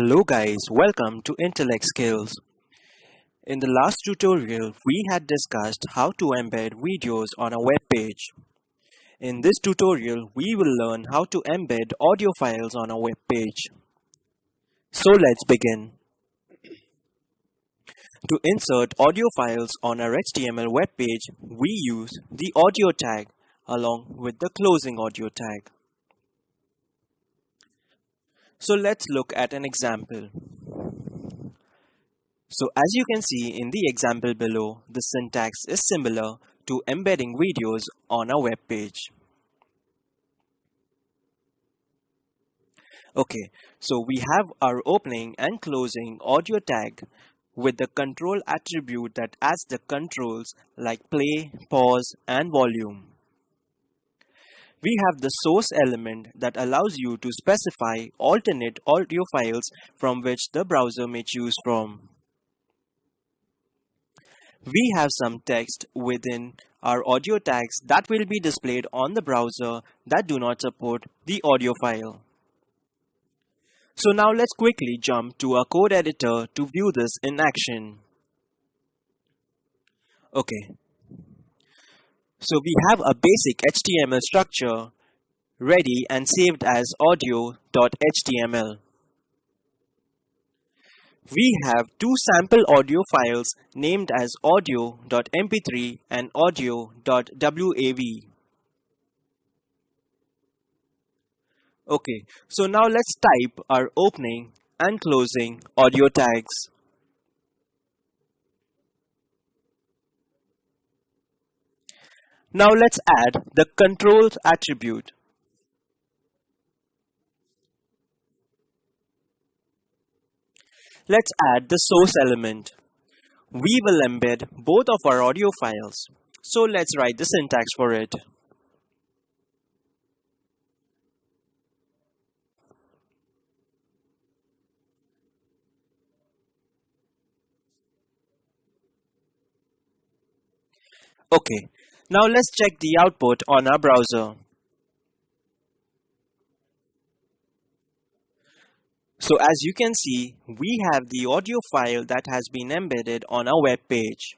Hello guys, welcome to Intellect Skills. In the last tutorial, we had discussed how to embed videos on a web page. In this tutorial, we will learn how to embed audio files on a web page. So let's begin. To insert audio files on our HTML web page, we use the audio tag along with the closing audio tag. So let's look at an example. So as you can see in the example below, the syntax is similar to embedding videos on a web page. Okay, so we have our opening and closing audio tag with the control attribute that adds the controls like play, pause, and volume. We have the source element that allows you to specify alternate audio files from which the browser may choose from. We have some text within our audio tags that will be displayed on the browser that do not support the audio file. So now let's quickly jump to our code editor to view this in action. Okay. So we have a basic HTML structure ready and saved as audio.html. We have two sample audio files named as audio.mp3 and audio.wav. Okay, so now let's type our opening and closing audio tags. Now let's add the controls attribute. Let's add the source element. We will embed both of our audio files. So let's write the syntax for it. Okay, now let's check the output on our browser. So as you can see, we have the audio file that has been embedded on our web page.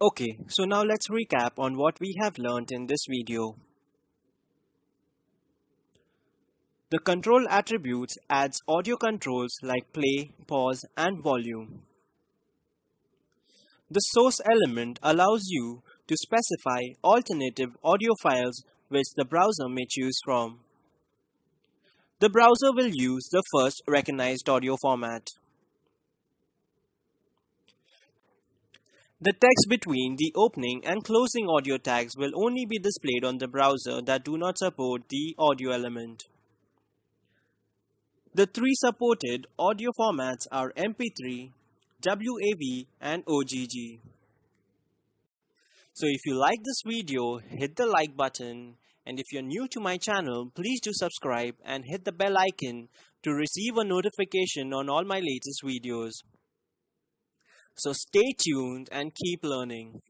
Okay, so now let's recap on what we have learned in this video. The control attributes adds audio controls like play, pause, and volume. The source element allows you to specify alternative audio files which the browser may choose from. The browser will use the first recognized audio format. The text between the opening and closing audio tags will only be displayed on the browser that do not support the audio element. The three supported audio formats are MP3, WAV, and OGG. So if you like this video, hit the like button, and if you're new to my channel, please do subscribe and hit the bell icon to receive a notification on all my latest videos. So stay tuned and keep learning.